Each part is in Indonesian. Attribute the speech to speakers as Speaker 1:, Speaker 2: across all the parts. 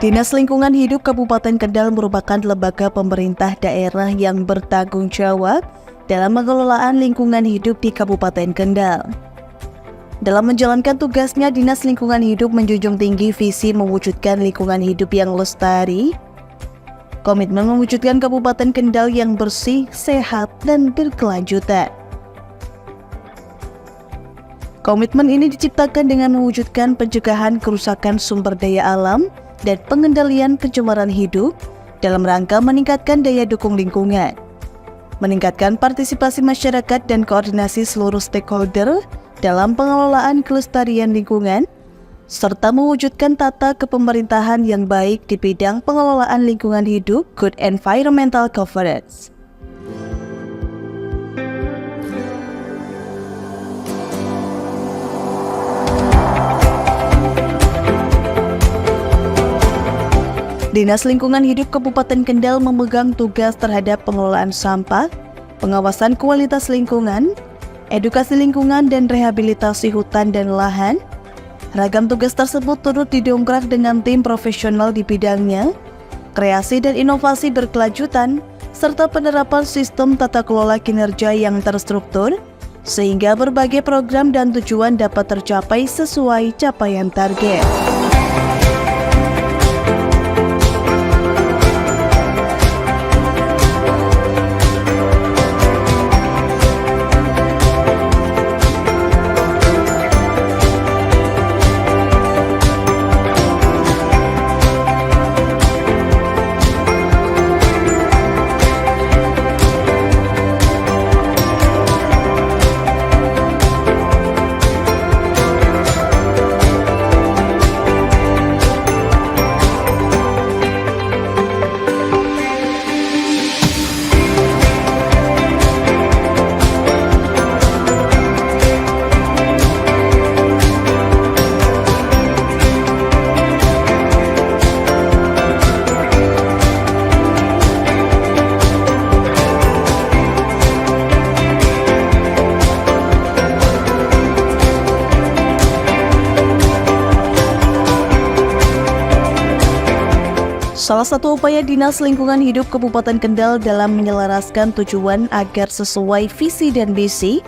Speaker 1: Dinas Lingkungan Hidup Kabupaten Kendal merupakan lembaga pemerintah daerah yang bertanggung jawab dalam pengelolaan lingkungan hidup di Kabupaten Kendal. Dalam menjalankan tugasnya, Dinas Lingkungan Hidup menjunjung tinggi visi mewujudkan lingkungan hidup yang lestari, komitmen mewujudkan Kabupaten Kendal yang bersih, sehat, dan berkelanjutan. Komitmen ini diciptakan dengan mewujudkan pencegahan kerusakan sumber daya alam dan pengendalian pencemaran hidup dalam rangka meningkatkan daya dukung lingkungan, meningkatkan partisipasi masyarakat dan koordinasi seluruh stakeholder dalam pengelolaan kelestarian lingkungan, serta mewujudkan tata kepemerintahan yang baik di bidang pengelolaan lingkungan hidup, good environmental governance. Dinas Lingkungan Hidup Kabupaten Kendal memegang tugas terhadap pengelolaan sampah, pengawasan kualitas lingkungan, edukasi lingkungan, dan rehabilitasi hutan dan lahan. Ragam tugas tersebut turut didongkrak dengan tim profesional di bidangnya, kreasi dan inovasi berkelanjutan, serta penerapan sistem tata kelola kinerja yang terstruktur, sehingga berbagai program dan tujuan dapat tercapai sesuai capaian target. Salah satu upaya Dinas Lingkungan Hidup Kabupaten Kendal dalam menyelaraskan tujuan agar sesuai visi dan misi,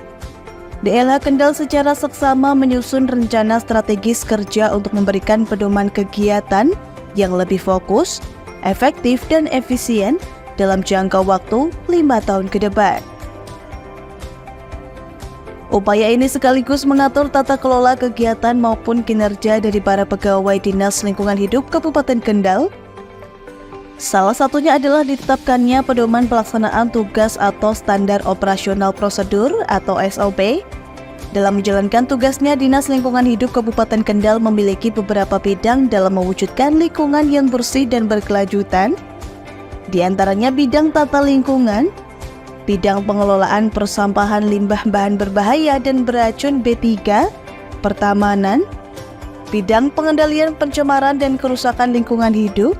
Speaker 1: DLH Kendal secara seksama menyusun rencana strategis kerja untuk memberikan pedoman kegiatan yang lebih fokus, efektif, dan efisien dalam jangka waktu 5 tahun ke depan. Upaya ini sekaligus mengatur tata kelola kegiatan maupun kinerja dari para pegawai Dinas Lingkungan Hidup Kabupaten Kendal. Salah satunya adalah ditetapkannya pedoman pelaksanaan tugas atau standar operasional prosedur atau SOP. Dalam menjalankan tugasnya, Dinas Lingkungan Hidup Kabupaten Kendal memiliki beberapa bidang dalam mewujudkan lingkungan yang bersih dan berkelanjutan. Di antaranya bidang tata lingkungan, bidang pengelolaan persampahan limbah bahan berbahaya dan beracun B3, pertamanan, bidang pengendalian pencemaran dan kerusakan lingkungan hidup,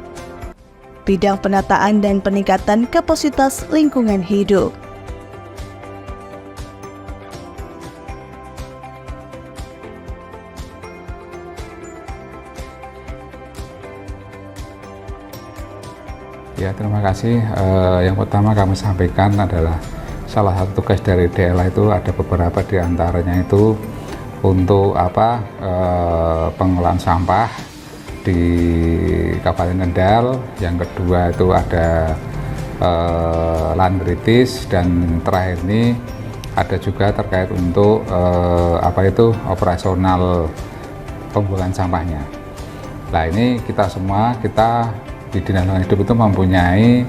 Speaker 1: bidang penataan dan peningkatan kapasitas lingkungan hidup.
Speaker 2: Ya, terima kasih. Yang pertama kami sampaikan adalah salah satu tugas dari DLH itu ada beberapa di antaranya itu untuk pengelolaan sampah di Kabupaten Kendal. Yang kedua itu ada lahan kritis, dan terakhir ini ada juga terkait untuk operasional pembuangan sampahnya. Nah, ini kita di Dinas Lingkungan Hidup itu mempunyai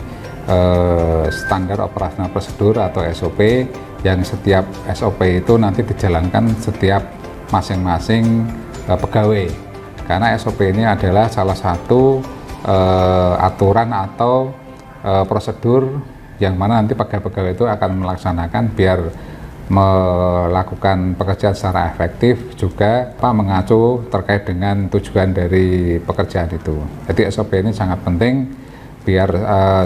Speaker 2: standar operasional prosedur atau SOP, yang setiap SOP itu nanti dijalankan setiap masing-masing pegawai. Karena SOP ini adalah salah satu aturan atau prosedur yang mana nanti pegawai-pegawai itu akan melaksanakan biar melakukan pekerjaan secara efektif, juga mengacu terkait dengan tujuan dari pekerjaan itu. Jadi SOP ini sangat penting biar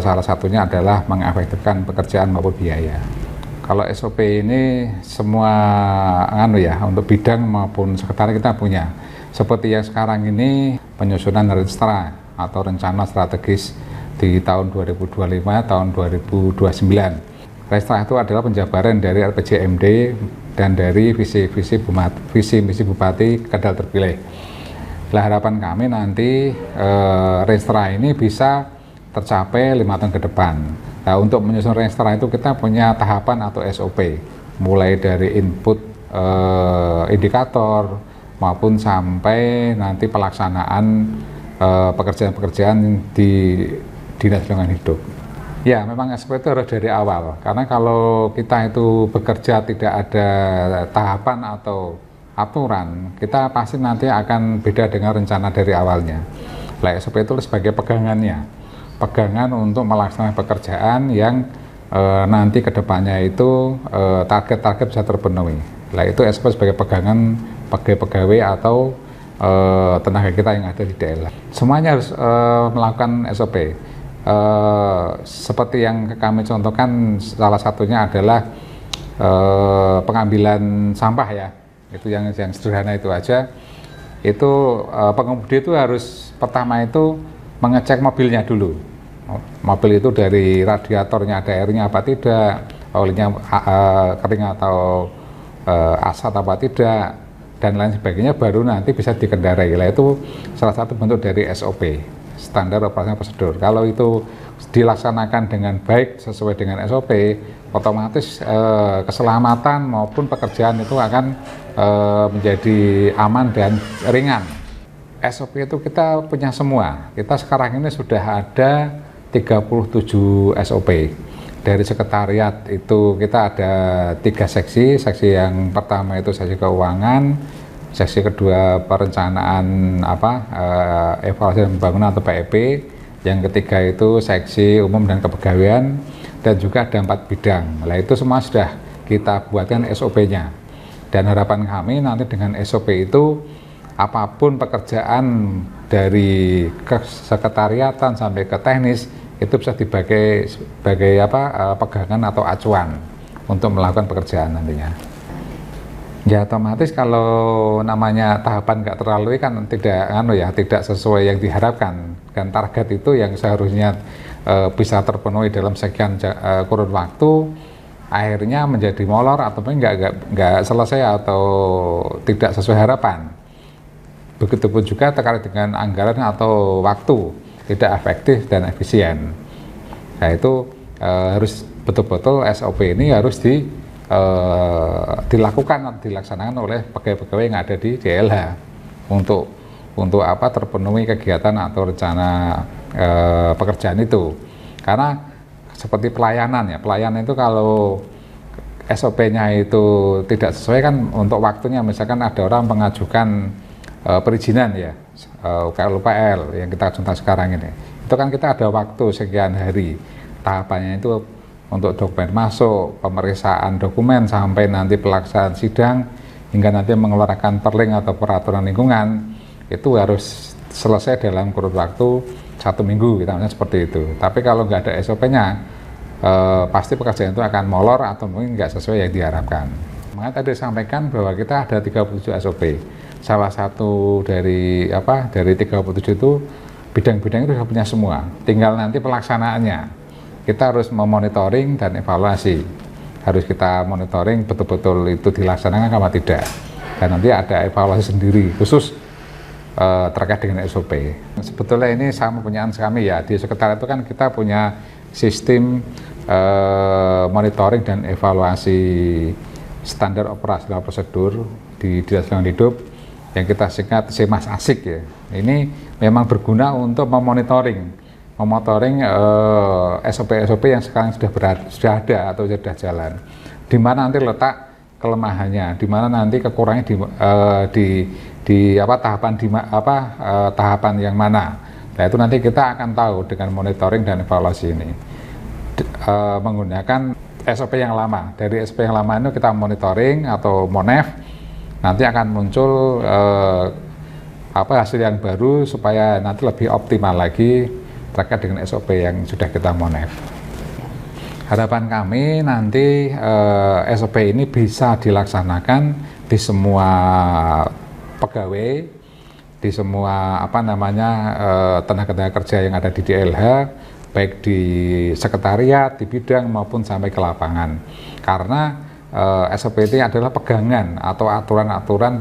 Speaker 2: salah satunya adalah mengefektifkan pekerjaan maupun biaya. Kalau SOP ini semua untuk bidang maupun sekitar kita punya. Seperti yang sekarang ini penyusunan registra atau rencana strategis di tahun 2025 tahun 2029. Restra itu adalah penjabaran dari RPJMD dan dari visi misi Bupati Kendal terpilih. Nah, harapan kami nanti Restra ini bisa tercapai 5 tahun ke depan. Nah, untuk menyusun Restra itu kita punya tahapan atau SOP, mulai dari input indikator maupun sampai nanti pelaksanaan pekerjaan-pekerjaan di Dinas Lingkungan Hidup. Ya, memang SOP itu harus dari awal, karena kalau kita itu bekerja tidak ada tahapan atau aturan, kita pasti nanti akan beda dengan rencana dari awalnya. Nah, SOP itu sebagai pegangan untuk melaksanakan pekerjaan yang nanti kedepannya itu target-target bisa terpenuhi. Nah, itu SOP sebagai pegangan bagi pegawai atau tenaga kita yang ada di daerah. Semuanya harus melakukan SOP. Seperti yang kami contohkan, salah satunya adalah pengambilan sampah ya, itu yang sederhana itu aja. Itu pengemudi itu harus pertama itu mengecek mobilnya dulu. Mobil itu dari radiatornya ada airnya apa tidak, olinya kering atau asat apa tidak, dan lain sebagainya, baru nanti bisa dikendarai. Nah, itu salah satu bentuk dari SOP, standar operasi prosedur. Kalau itu dilaksanakan dengan baik sesuai dengan SOP, otomatis keselamatan maupun pekerjaan itu akan menjadi aman dan ringan. SOP itu kita punya semua. Kita sekarang ini sudah ada 37 SOP. Dari sekretariat itu kita ada 3 seksi. Seksi yang pertama itu seksi keuangan, seksi kedua perencanaan evaluasi dan pembangunan atau PEP, yang ketiga itu seksi umum dan kepegawaian, dan juga ada 4 bidang. Nah, itu semua sudah kita buatkan SOP-nya, dan harapan kami nanti dengan SOP itu apapun pekerjaan dari kesekretariatan sampai ke teknis itu bisa dipakai sebagai pegangan atau acuan untuk melakukan pekerjaan nantinya. Ya, otomatis kalau namanya tahapan nggak terlalui kan tidak sesuai yang diharapkan, dan target itu yang seharusnya bisa terpenuhi dalam sekian kurun waktu akhirnya menjadi molor atau nggak selesai atau tidak sesuai harapan. Begitupun juga terkait dengan anggaran atau waktu tidak efektif dan efisien. Nah, itu harus betul-betul SOP ini harus dilaksanakan oleh pegawai-pegawai yang ada di DLH untuk terpenuhi kegiatan atau rencana pekerjaan itu. Karena seperti pelayanan itu kalau SOP-nya itu tidak sesuai kan untuk waktunya, misalkan ada orang mengajukan perizinan ya, UPL yang kita contoh sekarang ini, itu kan kita ada waktu sekian hari, tahapannya itu untuk dokumen masuk, pemeriksaan dokumen, sampai nanti pelaksanaan sidang, hingga nanti mengeluarkan perling atau peraturan lingkungan, itu harus selesai dalam kurun waktu 1 minggu, kita misalnya seperti itu. Tapi kalau nggak ada SOP-nya, pasti pekerjaan itu akan molor atau mungkin nggak sesuai yang diharapkan. Makanya tadi sampaikan bahwa kita ada 37 SOP. Salah satu dari 37 itu bidang-bidang itu sudah punya semua, tinggal nanti pelaksanaannya. Kita harus memonitoring dan evaluasi, harus kita monitoring betul-betul itu dilaksanakan apa tidak, dan nanti ada evaluasi sendiri khusus terkait dengan SOP. Sebetulnya ini sama punyaan kami ya, di sekretariat itu kan kita punya sistem monitoring dan evaluasi standar operasional prosedur di Dinas Lingkungan Hidup yang kita singkat SEMAS ASIK ya. Ini memang berguna untuk memonitoring SOP-SOP yang sekarang sudah ada atau sudah jalan. Di mana nanti letak kelemahannya, di mana nanti kekurangannya tahapan yang mana. Nah, itu nanti kita akan tahu dengan monitoring dan evaluasi ini. Menggunakan SOP yang lama. Dari SOP yang lama itu kita monitoring atau MONEF, nanti akan muncul hasil yang baru supaya nanti lebih optimal lagi terkait dengan SOP yang sudah kita MONEF. Harapan kami nanti SOP ini bisa dilaksanakan di semua pegawai di semua tenaga kerja yang ada di DLH, baik di sekretariat, di bidang maupun sampai ke lapangan. Karena SOP ini adalah pegangan atau aturan-aturan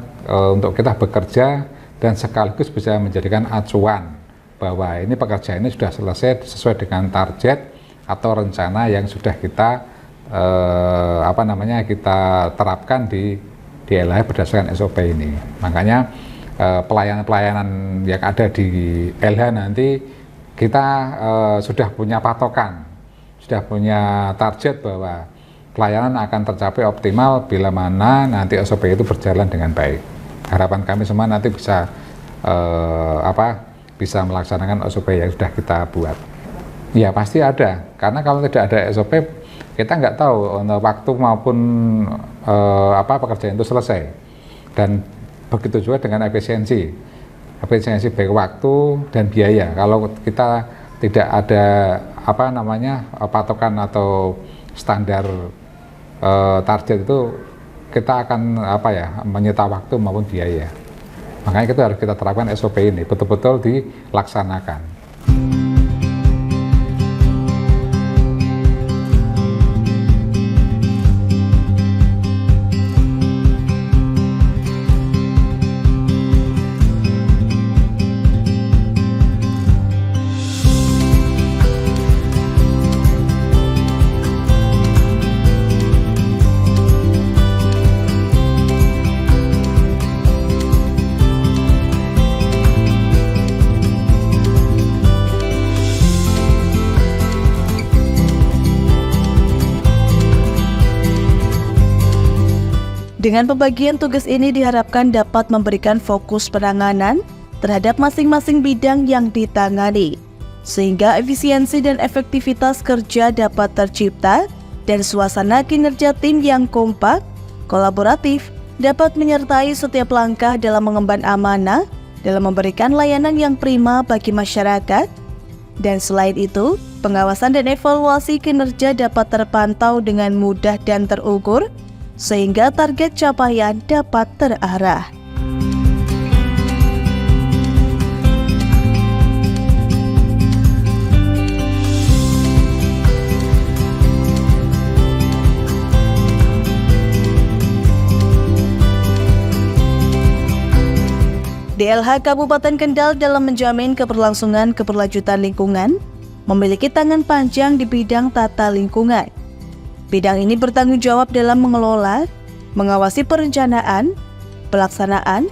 Speaker 2: untuk kita bekerja dan sekaligus bisa menjadikan acuan bahwa ini pekerjaan ini sudah selesai sesuai dengan target atau rencana yang sudah kita kita terapkan di DLH berdasarkan SOP ini. Makanya pelayanan-pelayanan yang ada di LH nanti kita sudah punya patokan, sudah punya target bahwa pelayanan akan tercapai optimal bila mana nanti SOP itu berjalan dengan baik. Harapan kami semua nanti bisa bisa melaksanakan SOP yang sudah kita buat. Ya pasti ada, karena kalau tidak ada SOP kita nggak tahu waktu maupun pekerjaan itu selesai. Dan begitu juga dengan efisiensi baik waktu dan biaya. Kalau kita tidak ada patokan atau standar target itu, kita akan menyita waktu maupun biaya. Makanya kita harus kita terapkan SOP ini betul-betul dilaksanakan.
Speaker 1: Dengan pembagian tugas ini diharapkan dapat memberikan fokus penanganan terhadap masing-masing bidang yang ditangani, sehingga efisiensi dan efektivitas kerja dapat tercipta dan suasana kinerja tim yang kompak, kolaboratif, dapat menyertai setiap langkah dalam mengemban amanah dalam memberikan layanan yang prima bagi masyarakat. Dan selain itu, pengawasan dan evaluasi kinerja dapat terpantau dengan mudah dan terukur, sehingga target capaian dapat terarah. DLH Kabupaten Kendal dalam menjamin keberlanjutan lingkungan memiliki tangan panjang di bidang tata lingkungan. Bidang ini bertanggung jawab dalam mengelola, mengawasi perencanaan, pelaksanaan,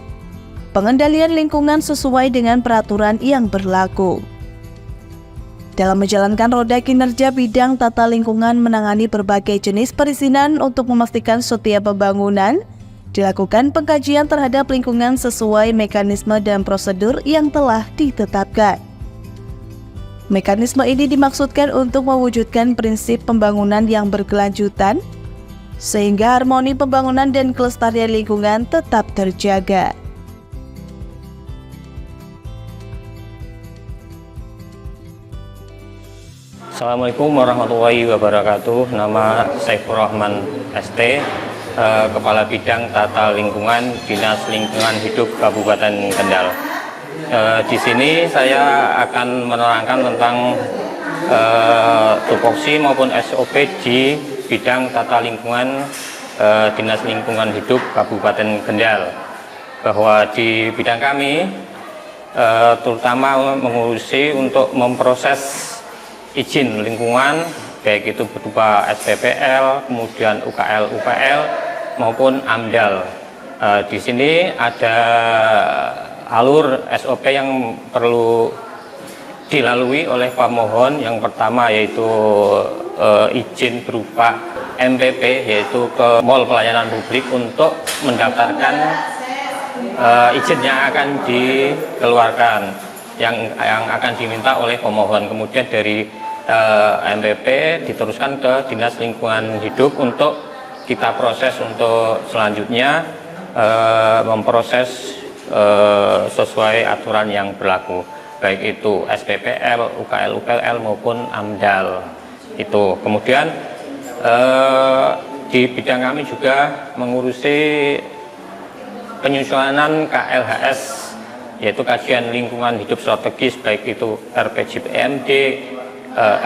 Speaker 1: pengendalian lingkungan sesuai dengan peraturan yang berlaku. Dalam menjalankan roda kinerja bidang tata lingkungan menangani berbagai jenis perizinan untuk memastikan setiap pembangunan dilakukan pengkajian terhadap lingkungan sesuai mekanisme dan prosedur yang telah ditetapkan. Mekanisme ini dimaksudkan untuk mewujudkan prinsip pembangunan yang berkelanjutan, sehingga harmoni pembangunan dan kelestarian lingkungan tetap terjaga.
Speaker 3: Assalamualaikum warahmatullahi wabarakatuh. Nama Saifur Rahman ST, Kepala Bidang Tata Lingkungan Dinas Lingkungan Hidup Kabupaten Kendal. Di sini saya akan menerangkan tentang tupoksi maupun SOP di bidang tata lingkungan Dinas Lingkungan Hidup Kabupaten Kendal. Bahwa di bidang kami terutama mengurusi untuk memproses izin lingkungan, baik itu berupa SPPL, kemudian UKL, UPL maupun AMDAL. Di sini ada alur SOP yang perlu dilalui oleh pemohon. Yang pertama yaitu izin berupa MPP, yaitu ke Mall Pelayanan Publik untuk mendaftarkan izin yang akan dikeluarkan, yang akan diminta oleh pemohon. Kemudian dari MPP diteruskan ke Dinas Lingkungan Hidup untuk kita proses untuk selanjutnya memproses sesuai aturan yang berlaku, baik itu SPPL, UKL, UPL maupun AMDAL. Itu kemudian di bidang kami juga mengurusi penyusunan KLHS yaitu kajian lingkungan hidup strategis, baik itu RPJMD,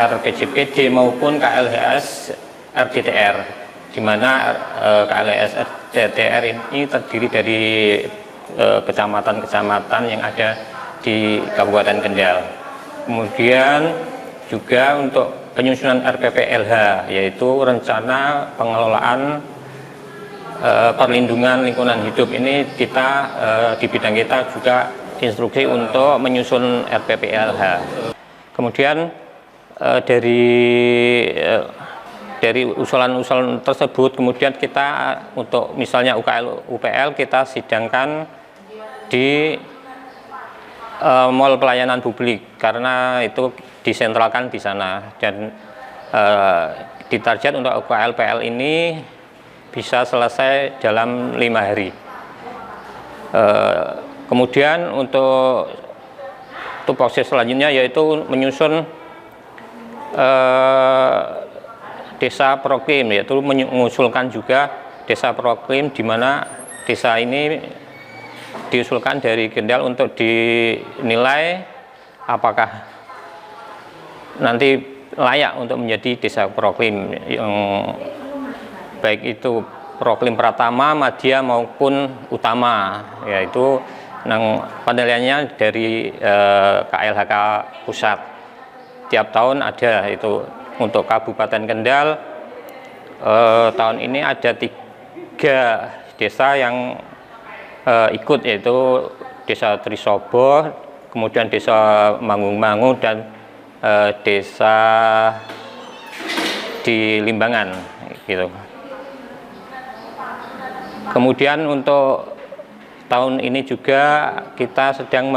Speaker 3: RPJPD maupun KLHS RDTR, di mana KLHS RDTR ini terdiri dari kecamatan-kecamatan yang ada di Kabupaten Kendal. Kemudian juga untuk penyusunan RPPLH, yaitu rencana pengelolaan perlindungan lingkungan hidup. Ini kita di bidang kita juga instruksi untuk menyusun RPPLH. Kemudian dari usulan-usulan tersebut, kemudian kita untuk misalnya UKL UPL kita sidangkan di mall pelayanan publik, karena itu disentralkan di sana, dan ditarget untuk UKL PL ini bisa selesai dalam 5 hari. Kemudian untuk tupoksi selanjutnya yaitu menyusun desa proklim, yaitu mengusulkan juga desa proklim, di mana desa ini diusulkan dari Kendal untuk dinilai apakah nanti layak untuk menjadi desa proklim, yang baik itu proklim Pratama, Madya maupun Utama, yaitu penilaiannya dari KLHK pusat. Tiap tahun ada itu. Untuk Kabupaten Kendal tahun ini ada 3 desa yang ikut, yaitu Desa Trisobo, kemudian Desa Mangung-Mangu, dan desa di Limbangan gitu. Kemudian untuk tahun ini juga kita sedang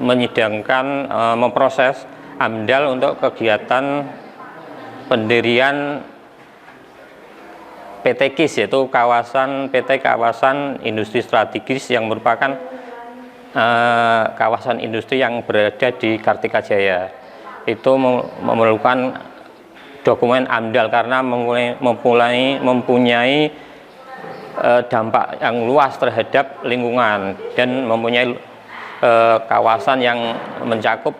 Speaker 3: menyidangkan memproses AMDAL untuk kegiatan pendirian PT KIS, yaitu PT Kawasan Industri Strategis, yang merupakan kawasan industri yang berada di Kartikajaya. Itu memerlukan dokumen AMDAL karena mempunyai dampak yang luas terhadap lingkungan dan mempunyai kawasan yang mencakup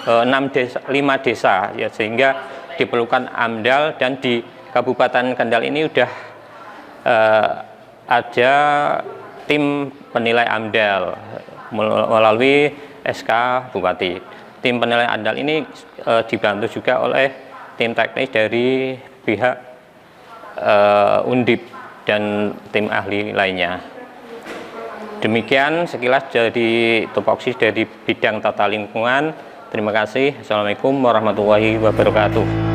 Speaker 3: 5 desa, ya, sehingga diperlukan AMDAL. Dan di Kabupaten Kendal ini sudah ada tim penilai AMDAL melalui SK Bupati. Tim penilai AMDAL ini dibantu juga oleh tim teknis dari pihak Undip dan tim ahli lainnya. Demikian sekilas dari tupoksi dari bidang tata lingkungan. Terima kasih. Assalamualaikum warahmatullahi wabarakatuh.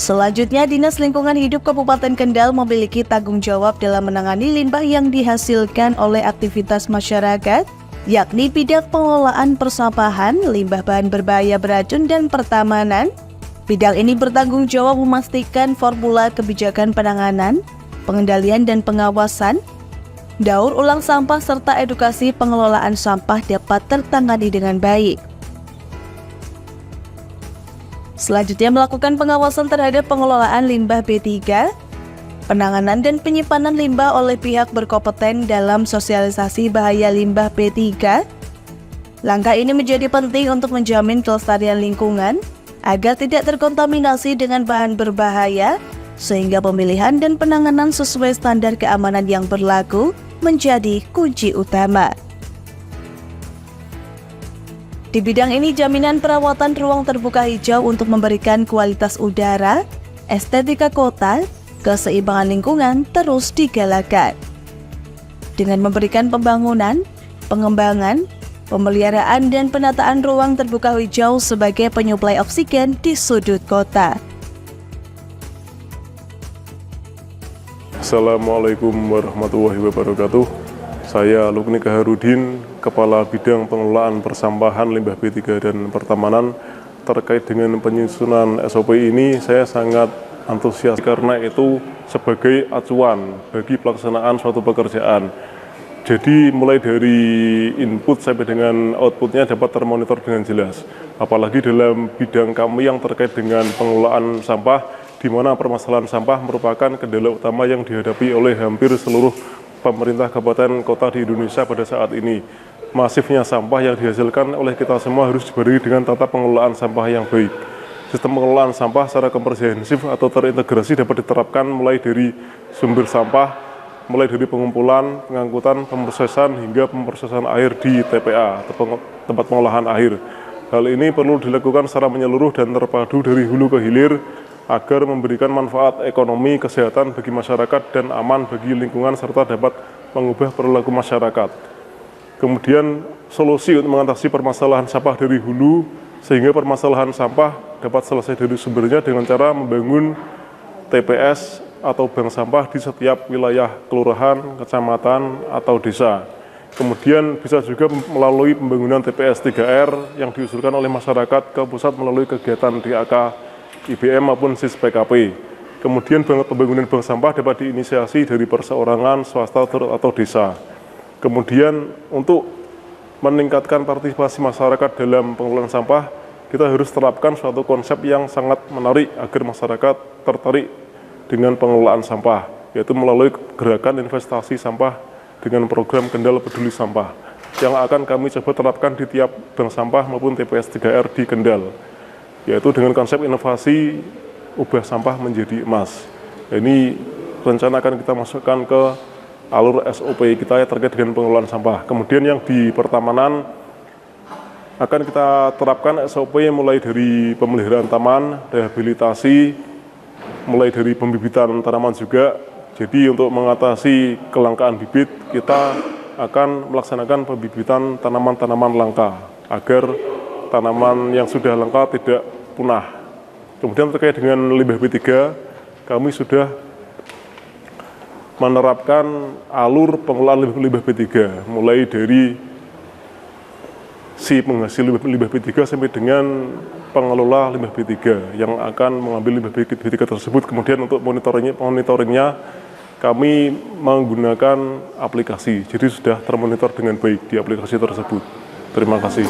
Speaker 1: Selanjutnya, Dinas Lingkungan Hidup Kabupaten Kendal memiliki tanggung jawab dalam menangani limbah yang dihasilkan oleh aktivitas masyarakat, yakni bidang pengelolaan persampahan, limbah bahan berbahaya beracun, dan pertamanan. Bidang ini bertanggung jawab memastikan formula kebijakan penanganan, pengendalian dan pengawasan, daur ulang sampah, serta edukasi pengelolaan sampah dapat tertangani dengan baik. Selanjutnya, melakukan pengawasan terhadap pengelolaan limbah B3, penanganan dan penyimpanan limbah oleh pihak berkompeten dalam sosialisasi bahaya limbah B3. Langkah ini menjadi penting untuk menjamin kelestarian lingkungan agar tidak terkontaminasi dengan bahan berbahaya, sehingga pemilihan dan penanganan sesuai standar keamanan yang berlaku menjadi kunci utama. Di bidang ini, jaminan perawatan ruang terbuka hijau untuk memberikan kualitas udara, estetika kota, keseimbangan lingkungan terus digalakan. Dengan memberikan pembangunan, pengembangan, pemeliharaan dan penataan ruang terbuka hijau sebagai penyuplai oksigen di sudut kota.
Speaker 4: Assalamualaikum warahmatullahi wabarakatuh. Saya Lukni Kaharudin, Kepala Bidang Pengelolaan Persampahan Limbah B3 dan Pertamanan terkait dengan penyusunan SOP ini saya sangat antusias karena itu sebagai acuan bagi pelaksanaan suatu pekerjaan. Jadi mulai dari input sampai dengan outputnya dapat termonitor dengan jelas. Apalagi dalam bidang kami yang terkait dengan pengelolaan sampah, di mana permasalahan sampah merupakan kendala utama yang dihadapi oleh hampir seluruh pemerintah kabupaten kota di Indonesia pada saat ini. Masifnya sampah yang dihasilkan oleh kita semua harus dibarengi dengan tata pengelolaan sampah yang baik. Sistem pengelolaan sampah secara komprehensif atau terintegrasi dapat diterapkan mulai dari sumber sampah, mulai dari pengumpulan, pengangkutan, pemrosesan, hingga pemrosesan air di TPA, tempat pengolahan air. Hal ini perlu dilakukan secara menyeluruh dan terpadu dari hulu ke hilir agar memberikan manfaat ekonomi, kesehatan bagi masyarakat, dan aman bagi lingkungan, serta dapat mengubah perilaku masyarakat. Kemudian solusi untuk mengatasi permasalahan sampah dari hulu, sehingga permasalahan sampah dapat selesai dari sumbernya dengan cara membangun TPS atau bank sampah di setiap wilayah kelurahan, kecamatan, atau desa. Kemudian bisa juga melalui pembangunan TPS 3R yang diusulkan oleh masyarakat ke pusat melalui kegiatan DAK, IBM maupun SIS PKP. Kemudian pembangunan bank sampah dapat diinisiasi dari perseorangan, swasta, atau desa. Kemudian untuk meningkatkan partisipasi masyarakat dalam pengelolaan sampah, kita harus terapkan suatu konsep yang sangat menarik agar masyarakat tertarik dengan pengelolaan sampah, yaitu melalui gerakan investasi sampah dengan program Kendal Peduli Sampah yang akan kami coba terapkan di tiap bank sampah maupun TPS 3R di Kendal, yaitu dengan konsep inovasi ubah sampah menjadi emas. Ini rencana akan kita masukkan ke alur SOP kita terkait dengan pengelolaan sampah. Kemudian yang di pertamanan akan kita terapkan SOP mulai dari pemeliharaan taman, rehabilitasi, mulai dari pembibitan tanaman juga. Jadi untuk mengatasi kelangkaan bibit, kita akan melaksanakan pembibitan tanaman-tanaman langka agar tanaman yang sudah langka tidak punah. Kemudian terkait dengan limbah B3, kami sudah menerapkan alur pengelolaan limbah B3 mulai dari si penghasil limbah B3 sampai dengan pengelola limbah B3 yang akan mengambil limbah B3 tersebut. Kemudian untuk monitoringnya kami menggunakan aplikasi, jadi sudah termonitor dengan baik di aplikasi tersebut. Terima kasih.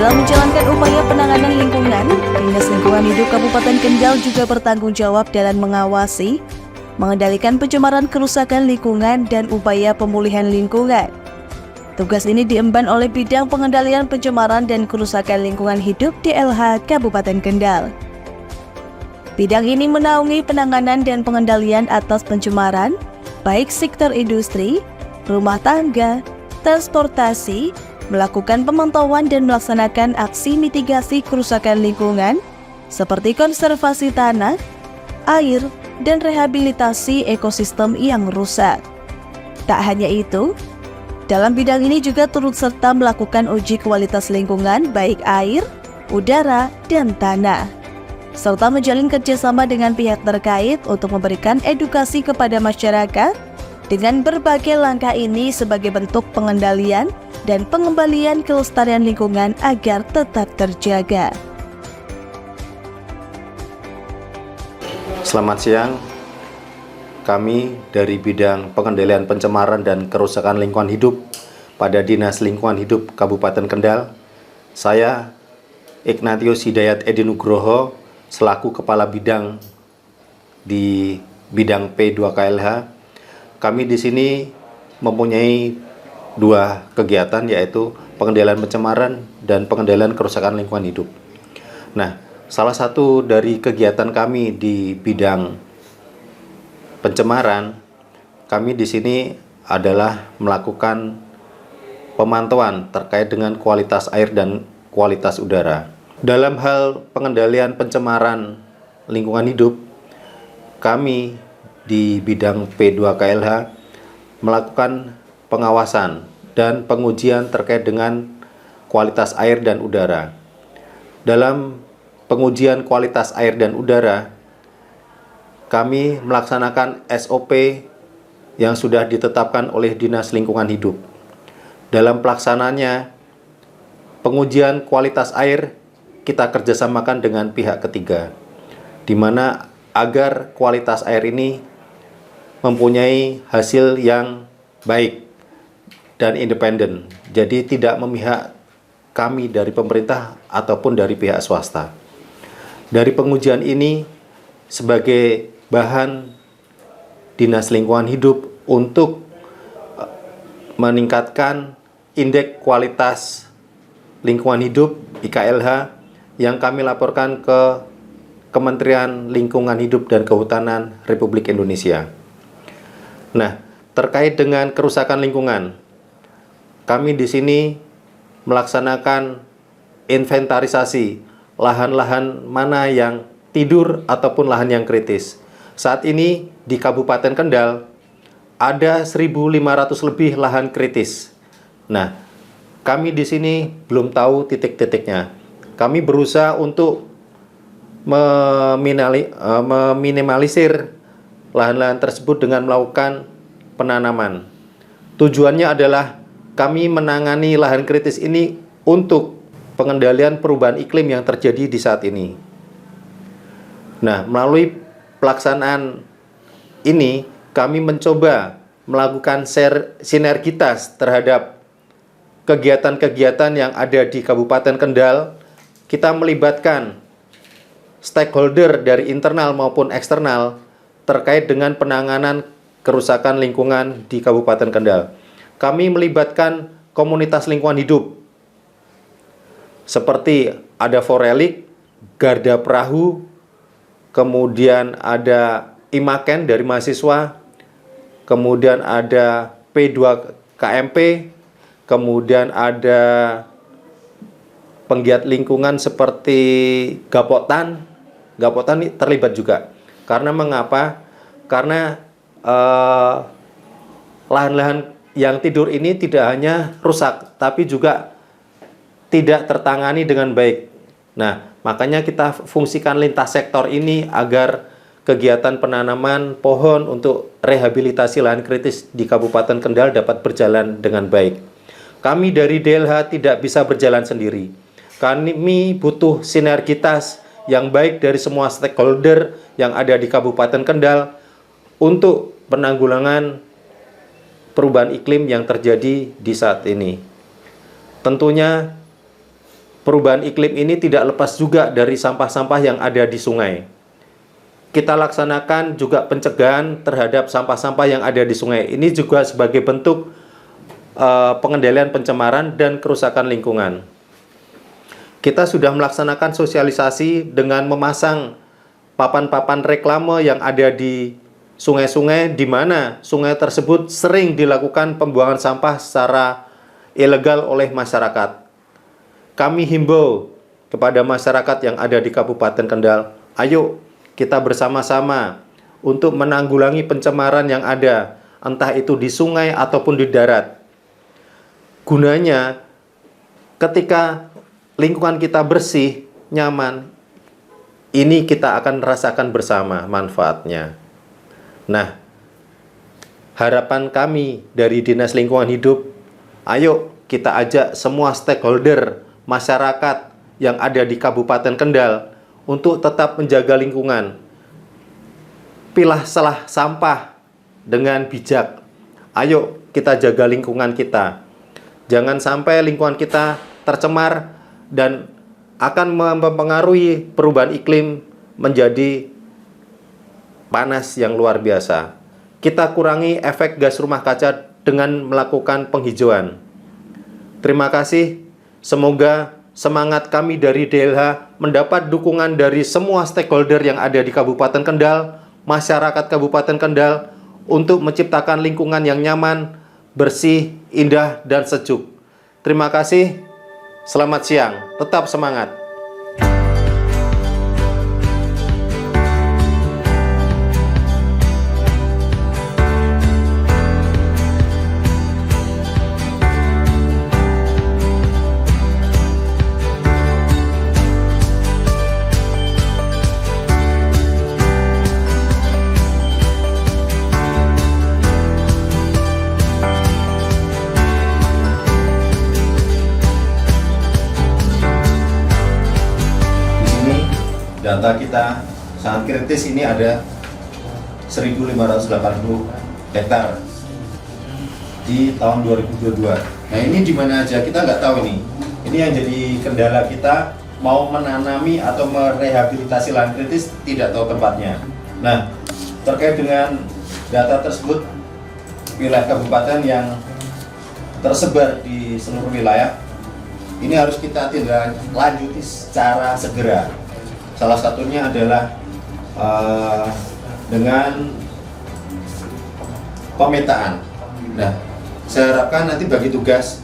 Speaker 1: Dalam menjalankan upaya penanganan lingkungan, Dinas Lingkungan Hidup Kabupaten Kendal juga bertanggung jawab dalam mengawasi, mengendalikan pencemaran kerusakan lingkungan dan upaya pemulihan lingkungan. Tugas ini diemban oleh Bidang Pengendalian Pencemaran dan Kerusakan Lingkungan Hidup DLH Kabupaten Kendal. Bidang ini menaungi penanganan dan pengendalian atas pencemaran, baik sektor industri, rumah tangga, transportasi, melakukan pemantauan dan melaksanakan aksi mitigasi kerusakan lingkungan seperti konservasi tanah, air, dan rehabilitasi ekosistem yang rusak. Tak hanya itu, dalam bidang ini juga turut serta melakukan uji kualitas lingkungan baik air, udara, dan tanah, serta menjalin kerjasama dengan pihak terkait untuk memberikan edukasi kepada masyarakat dengan berbagai langkah ini sebagai bentuk pengendalian dan pengembalian kelestarian lingkungan agar tetap terjaga.
Speaker 5: Selamat siang. Kami dari Bidang Pengendalian Pencemaran dan Kerusakan Lingkungan Hidup pada Dinas Lingkungan Hidup Kabupaten Kendal. Saya Ignatius Hidayat Edi Nugroho selaku Kepala Bidang di bidang P2KLH. Kami di sini mempunyai dua kegiatan, yaitu pengendalian pencemaran dan pengendalian kerusakan lingkungan hidup. Nah, salah satu dari kegiatan kami di bidang pencemaran, kami di sini adalah melakukan pemantauan terkait dengan kualitas air dan kualitas udara. Dalam hal pengendalian pencemaran lingkungan hidup, kami di bidang P2KLH melakukan pengawasan dan pengujian terkait dengan kualitas air dan udara. Dalam pengujian kualitas air dan udara, kami melaksanakan SOP yang sudah ditetapkan oleh Dinas Lingkungan Hidup. Dalam pelaksanaannya, pengujian kualitas air kita kerjasamakan dengan pihak ketiga, di mana agar kualitas air ini mempunyai hasil yang baik dan independen, jadi tidak memihak kami dari pemerintah ataupun dari pihak swasta. Dari pengujian ini sebagai bahan Dinas Lingkungan Hidup untuk meningkatkan indeks kualitas lingkungan hidup IKLH yang kami laporkan ke Kementerian Lingkungan Hidup dan Kehutanan Republik Indonesia. Nah, terkait dengan kerusakan lingkungan, kami di sini melaksanakan inventarisasi lahan-lahan mana yang tidur ataupun lahan yang kritis. Saat ini di Kabupaten Kendal ada 1.500 lebih lahan kritis. Nah, kami di sini belum tahu titik-titiknya. Kami berusaha untuk meminimalisir lahan-lahan tersebut dengan melakukan penanaman. Tujuannya adalah kami menangani lahan kritis ini untuk pengendalian perubahan iklim yang terjadi di saat ini. Nah, melalui pelaksanaan ini, kami mencoba melakukan sinergitas terhadap kegiatan-kegiatan yang ada di Kabupaten Kendal. Kita melibatkan stakeholder dari internal maupun eksternal terkait dengan penanganan kerusakan lingkungan di Kabupaten Kendal. Kami melibatkan komunitas lingkungan hidup seperti ada Forelik, Garda Perahu, kemudian ada Imaken dari mahasiswa, kemudian ada P2KMP, kemudian ada penggiat lingkungan seperti Gapotan. Gapotan terlibat juga. Karena mengapa? Karena lahan-lahan yang tidur ini tidak hanya rusak, tapi juga tidak tertangani dengan baik. Nah, makanya kita fungsikan lintas sektor ini agar kegiatan penanaman pohon untuk rehabilitasi lahan kritis di Kabupaten Kendal dapat berjalan dengan baik. Kami dari DLH tidak bisa berjalan sendiri. Kami butuh sinergitas yang baik dari semua stakeholder yang ada di Kabupaten Kendal untuk penanggulangan perubahan iklim yang terjadi di saat ini. Tentunya perubahan iklim ini tidak lepas juga dari sampah-sampah yang ada di sungai. Kita laksanakan juga pencegahan terhadap sampah-sampah yang ada di sungai. Ini juga sebagai bentuk pengendalian pencemaran dan kerusakan lingkungan. Kita sudah melaksanakan sosialisasi dengan memasang papan-papan reklame yang ada di sungai-sungai, di mana sungai tersebut sering dilakukan pembuangan sampah secara ilegal oleh masyarakat. Kami himbau kepada masyarakat yang ada di Kabupaten Kendal, ayo kita bersama-sama untuk menanggulangi pencemaran yang ada, entah itu di sungai ataupun di darat. Gunanya, ketika lingkungan kita bersih, nyaman, ini kita akan rasakan bersama manfaatnya. Nah, harapan kami dari Dinas Lingkungan Hidup, ayo kita ajak semua stakeholder masyarakat yang ada di Kabupaten Kendal untuk tetap menjaga lingkungan. Pilah-salah sampah dengan bijak. Ayo kita jaga lingkungan kita. Jangan sampai lingkungan kita tercemar dan akan mempengaruhi perubahan iklim menjadi panas yang luar biasa. Kita kurangi efek gas rumah kaca dengan melakukan penghijauan. Terima kasih. Semoga semangat kami dari DLH mendapat dukungan dari semua stakeholder yang ada di Kabupaten Kendal, masyarakat Kabupaten Kendal, untuk menciptakan lingkungan yang nyaman, bersih, indah, dan sejuk. Terima kasih. Selamat siang. Tetap semangat. Data kita sangat kritis, ini ada 1.580 hektar di tahun 2022. Nah ini di mana aja kita nggak tahu ini. Ini yang jadi kendala kita, mau menanami atau merehabilitasi lahan kritis tidak tahu tempatnya. Nah terkait dengan data tersebut, wilayah kabupaten yang tersebar di seluruh wilayah ini harus kita tindak lanjuti secara segera. Salah satunya adalah dengan pemetaan. Nah, saya harapkan nanti bagi tugas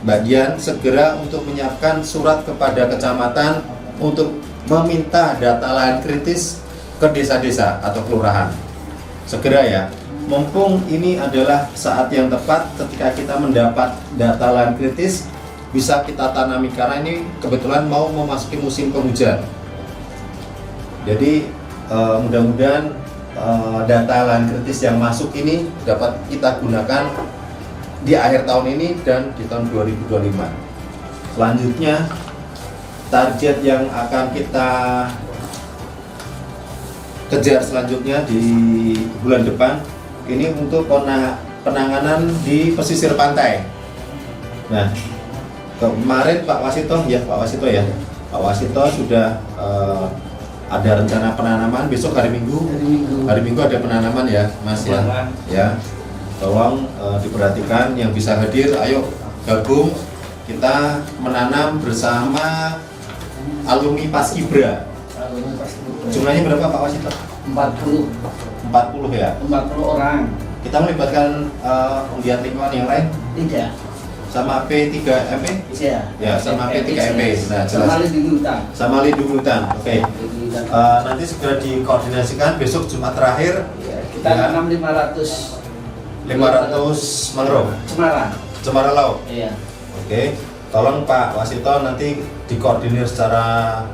Speaker 5: Mbak Dian segera untuk menyiapkan surat kepada kecamatan untuk meminta data lahan kritis ke desa-desa atau kelurahan. Segera ya, mumpung ini adalah saat yang tepat ketika kita mendapat data lahan kritis, bisa kita tanami karena ini kebetulan mau memasuki musim penghujan. Jadi mudah-mudahan data lahan kritis yang masuk ini dapat kita gunakan di akhir tahun ini dan di tahun 2025. Selanjutnya target yang akan kita kejar selanjutnya di bulan depan ini untuk penanganan di pesisir pantai. Nah kemarin Pak Wasito Pak Wasito sudah ada rencana penanaman besok hari Minggu ada penanaman ya Mas ya tolong diperhatikan yang bisa hadir, ayo gabung kita menanam bersama alumni Paskibra. Jumlahnya berapa Pak Wasito? 40 ya?
Speaker 6: 40 orang.
Speaker 5: Kita melibatkan penggiat lingkungan yang lain?
Speaker 6: Tidak.
Speaker 5: Sama P3MP?
Speaker 6: Iya.
Speaker 5: Ya, sama P3MP. Nah, jelas. Sama lindung hutan. Oke. Nanti segera dikoordinasikan besok Jumat terakhir.
Speaker 6: Ya, kita tanam 500
Speaker 5: mangrove. Cemara laut.
Speaker 6: Iya.
Speaker 5: Oke. Tolong Pak Wasito nanti dikoordinir secara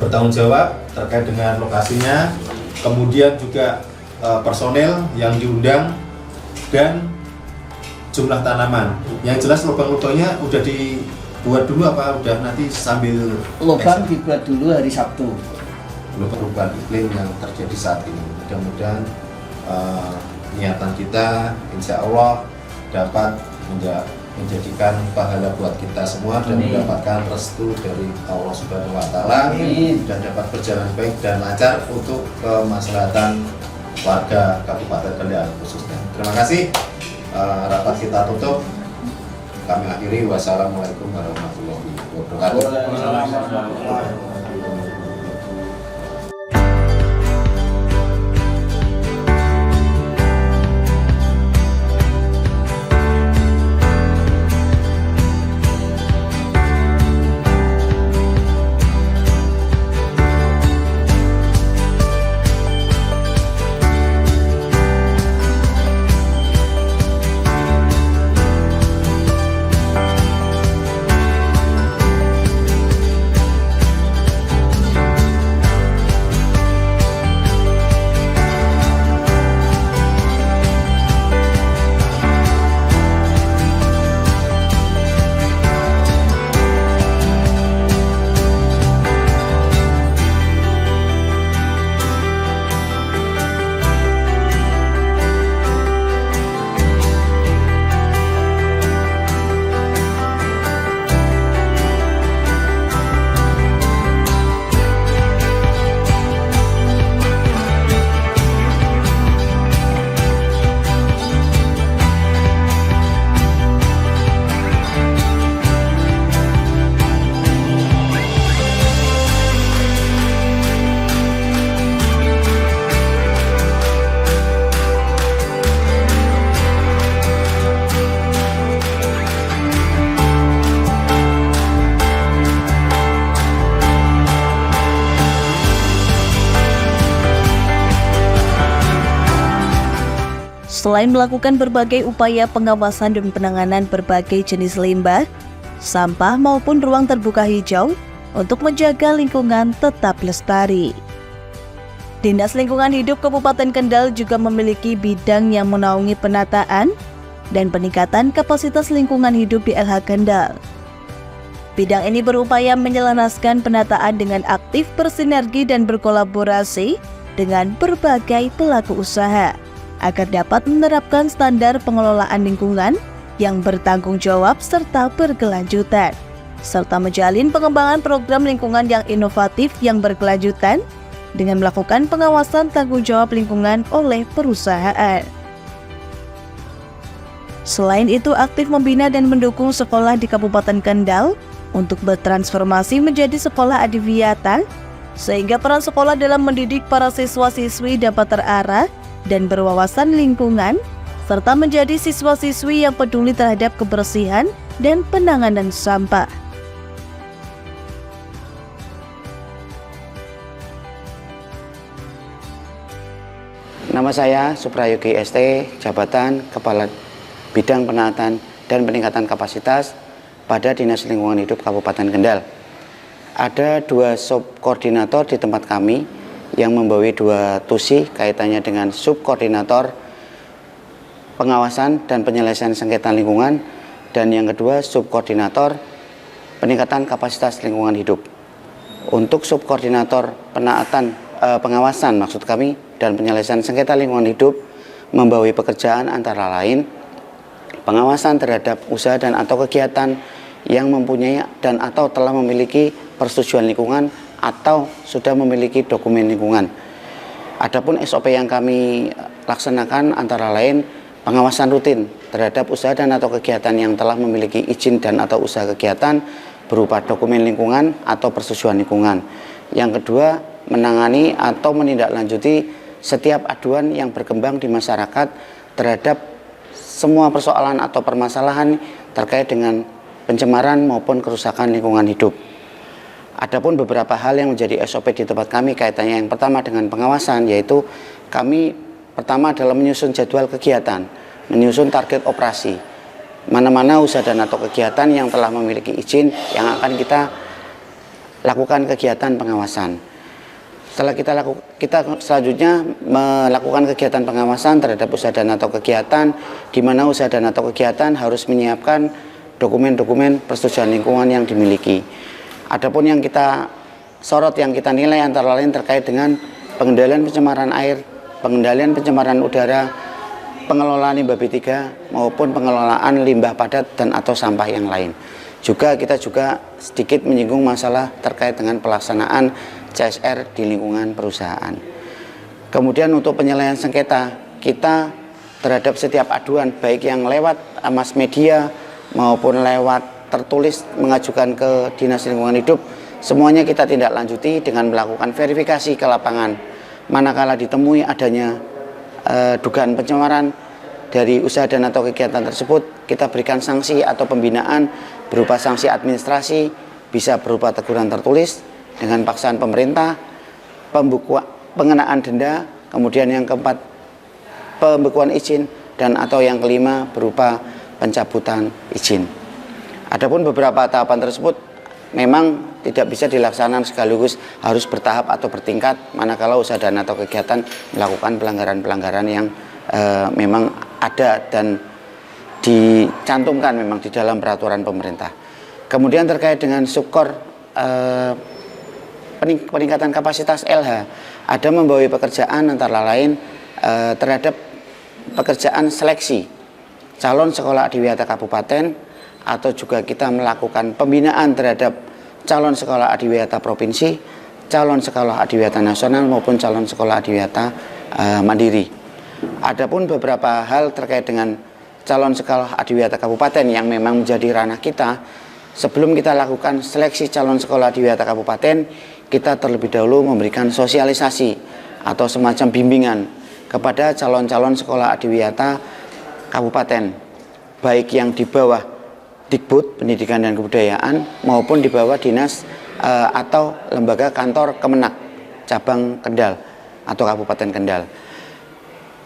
Speaker 5: bertanggung jawab terkait dengan lokasinya, kemudian juga personel yang diundang dan jumlah tanaman. Yang jelas lubang-lubangnya udah dibuat dulu apa udah nanti sambil
Speaker 6: lubang dibuat dulu hari Sabtu.
Speaker 5: Perubahan iklim yang terjadi saat ini. Mudah-mudahan niatan kita insya Allah dapat menjadikan pahala buat kita semua dan mendapatkan restu dari Allah Subhanahu wa Ta'ala dan dapat berjalan baik dan lancar untuk kemaslahatan warga Kabupaten Kendal khususnya. Terima kasih. Rapat kita tutup. Kami akhiri. Wassalamualaikum warahmatullahi wabarakatuh.
Speaker 1: Selain melakukan berbagai upaya pengawasan dan penanganan berbagai jenis limbah, sampah maupun ruang terbuka hijau untuk menjaga lingkungan tetap lestari. Dinas Lingkungan Hidup Kabupaten Kendal juga memiliki bidang yang menaungi penataan dan peningkatan kapasitas lingkungan hidup di LH Kendal. Bidang ini berupaya menyelaraskan penataan dengan aktif bersinergi dan berkolaborasi dengan berbagai pelaku usaha agar dapat menerapkan standar pengelolaan lingkungan yang bertanggung jawab serta berkelanjutan, serta menjalin pengembangan program lingkungan yang inovatif yang berkelanjutan dengan melakukan pengawasan tanggung jawab lingkungan oleh perusahaan. Selain itu, aktif membina dan mendukung sekolah di Kabupaten Kendal untuk bertransformasi menjadi sekolah adiwiyata, sehingga peran sekolah dalam mendidik para siswa-siswi dapat terarah dan berwawasan lingkungan, serta menjadi siswa-siswi yang peduli terhadap kebersihan dan penanganan sampah.
Speaker 7: Nama saya Suprayogi ST, jabatan Kepala Bidang Penataan dan Peningkatan Kapasitas pada Dinas Lingkungan Hidup Kabupaten Kendal. Ada 2 subkoordinator di tempat kami yang membawahi 2 tusi kaitannya dengan subkoordinator pengawasan dan penyelesaian sengketa lingkungan, dan yang kedua subkoordinator peningkatan kapasitas lingkungan hidup. Untuk subkoordinator pengawasan maksud kami dan penyelesaian sengketa lingkungan hidup membawahi pekerjaan antara lain pengawasan terhadap usaha dan atau kegiatan yang mempunyai dan atau telah memiliki persetujuan lingkungan atau sudah memiliki dokumen lingkungan. Adapun SOP yang kami laksanakan antara lain pengawasan rutin terhadap usaha dan atau kegiatan yang telah memiliki izin dan atau usaha kegiatan berupa dokumen lingkungan atau persetujuan lingkungan. Yang kedua, menangani atau menindaklanjuti setiap aduan yang berkembang di masyarakat terhadap semua persoalan atau permasalahan terkait dengan pencemaran maupun kerusakan lingkungan hidup. Adapun beberapa hal yang menjadi SOP di tempat kami kaitannya yang pertama dengan pengawasan, yaitu kami pertama adalah menyusun jadwal kegiatan, menyusun target operasi, mana-mana usaha dan atau kegiatan yang telah memiliki izin yang akan kita lakukan kegiatan pengawasan. Setelah kita selanjutnya melakukan kegiatan pengawasan terhadap usaha dan atau kegiatan, di mana usaha dan atau kegiatan harus menyiapkan dokumen-dokumen persetujuan lingkungan yang dimiliki. Adapun yang kita sorot, yang kita nilai antara lain terkait dengan pengendalian pencemaran air, pengendalian pencemaran udara, pengelolaan limbah B3 maupun pengelolaan limbah padat dan atau sampah yang lain. Kita juga sedikit menyinggung masalah terkait dengan pelaksanaan CSR di lingkungan perusahaan. Kemudian untuk penyelesaian sengketa, kita terhadap setiap aduan baik yang lewat mass media maupun lewat tertulis mengajukan ke Dinas Lingkungan Hidup, semuanya kita tindak lanjuti dengan melakukan verifikasi ke lapangan. Manakala ditemui adanya dugaan pencemaran dari usaha dan atau kegiatan tersebut, kita berikan sanksi atau pembinaan berupa sanksi administrasi, bisa berupa teguran tertulis dengan paksaan pemerintah, pengenaan denda, kemudian yang keempat pembekuan izin, dan atau yang kelima berupa pencabutan izin. Adapun beberapa tahapan tersebut memang tidak bisa dilaksanakan sekaligus, harus bertahap atau bertingkat manakala usaha dan atau kegiatan melakukan pelanggaran-pelanggaran yang memang ada dan dicantumkan memang di dalam peraturan pemerintah. Kemudian terkait dengan subkor peningkatan kapasitas LH, ada membawahi pekerjaan antara lain terhadap pekerjaan seleksi calon sekolah adiwiyata kabupaten, atau juga kita melakukan pembinaan terhadap calon sekolah adiwiyata provinsi, calon sekolah adiwiyata nasional maupun calon sekolah adiwiyata mandiri. Adapun beberapa hal terkait dengan calon sekolah adiwiyata kabupaten yang memang menjadi ranah kita, sebelum kita lakukan seleksi calon sekolah adiwiyata kabupaten, kita terlebih dahulu memberikan sosialisasi atau semacam bimbingan kepada calon-calon sekolah adiwiyata kabupaten, baik yang di bawah Dikbud Pendidikan dan Kebudayaan maupun di bawah dinas atau lembaga kantor Kemenak cabang Kendal atau Kabupaten Kendal.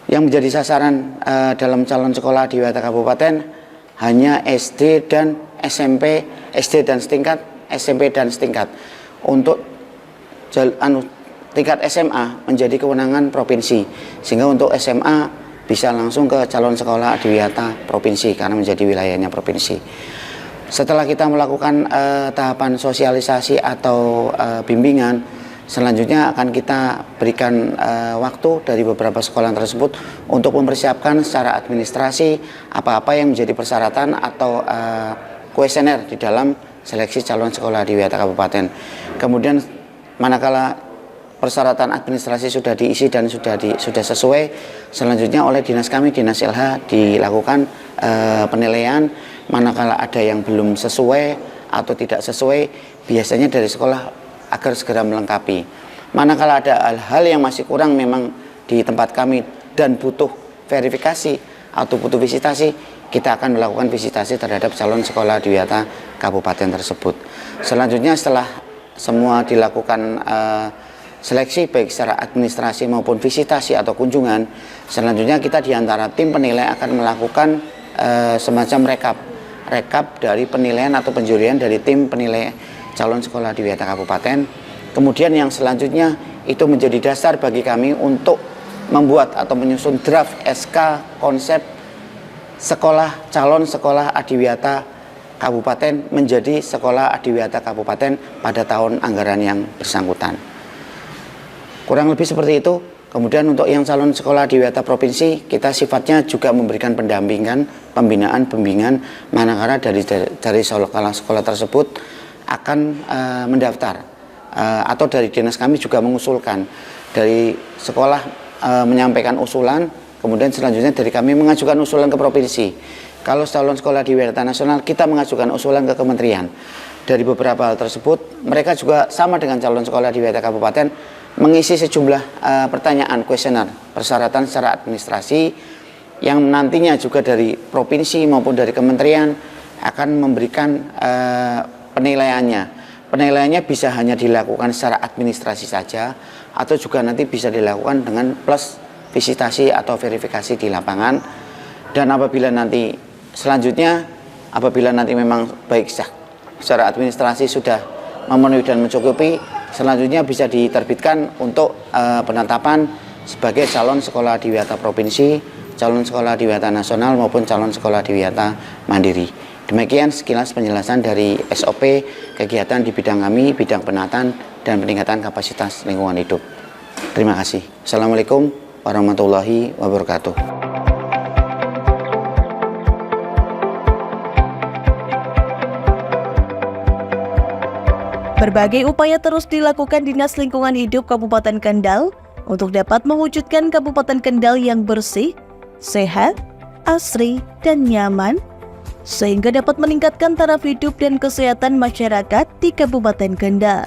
Speaker 7: Yang menjadi sasaran dalam calon sekolah di wilayah kabupaten hanya SD dan SMP, SD dan setingkat, SMP dan setingkat. Untuk tingkat SMA menjadi kewenangan provinsi, sehingga untuk SMA bisa langsung ke calon sekolah adiwiyata provinsi karena menjadi wilayahnya provinsi. Setelah kita melakukan tahapan sosialisasi atau bimbingan, selanjutnya akan kita berikan waktu dari beberapa sekolah tersebut untuk mempersiapkan secara administrasi apa-apa yang menjadi persyaratan atau kuesioner di dalam seleksi calon sekolah adiwiyata kabupaten. Kemudian manakala persyaratan administrasi sudah diisi dan sudah sesuai, selanjutnya oleh dinas kami, Dinas LH, dilakukan penilaian. Manakala ada yang belum sesuai atau tidak sesuai, biasanya dari sekolah agar segera melengkapi. Manakala ada hal-hal yang masih kurang memang di tempat kami dan butuh verifikasi atau butuh visitasi, kita akan melakukan visitasi terhadap calon sekolah adiwiyata kabupaten tersebut. Selanjutnya setelah semua dilakukan seleksi baik secara administrasi maupun visitasi atau kunjungan, selanjutnya kita diantara tim penilai akan melakukan semacam rekap dari penilaian atau penjurian dari tim penilai calon sekolah adiwiyata kabupaten. Kemudian yang selanjutnya itu menjadi dasar bagi kami untuk membuat atau menyusun draft SK konsep sekolah calon sekolah adiwiyata kabupaten menjadi sekolah adiwiyata kabupaten pada tahun anggaran yang bersangkutan. Kurang lebih seperti itu. Kemudian untuk yang calon sekolah adiwiyata provinsi, kita sifatnya juga memberikan pendampingan, pembinaan, bimbingan manakala dari sekolah tersebut akan mendaftar, atau dari dinas kami juga mengusulkan dari sekolah menyampaikan usulan, kemudian selanjutnya dari kami mengajukan usulan ke provinsi. Kalau calon sekolah adiwiyata nasional, kita mengajukan usulan ke kementerian. Dari beberapa hal tersebut, mereka juga sama dengan calon sekolah adiwiyata kabupaten mengisi sejumlah pertanyaan kuesioner persyaratan secara administrasi yang nantinya juga dari provinsi maupun dari kementerian akan memberikan penilaiannya. Penilaiannya bisa hanya dilakukan secara administrasi saja atau juga nanti bisa dilakukan dengan plus visitasi atau verifikasi di lapangan. Dan apabila nanti selanjutnya, apabila nanti memang baik secara administrasi sudah memenuhi dan mencukupi, selanjutnya bisa diterbitkan untuk penetapan sebagai calon sekolah adiwiyata provinsi, calon sekolah adiwiyata nasional maupun calon sekolah adiwiyata mandiri. Demikian sekilas penjelasan dari SOP kegiatan di bidang kami, bidang penataan dan peningkatan kapasitas lingkungan hidup. Terima kasih. Assalamualaikum warahmatullahi wabarakatuh.
Speaker 1: Berbagai upaya terus dilakukan Dinas Lingkungan Hidup Kabupaten Kendal untuk dapat mewujudkan Kabupaten Kendal yang bersih, sehat, asri, dan nyaman, sehingga dapat meningkatkan taraf hidup dan kesehatan masyarakat di Kabupaten Kendal.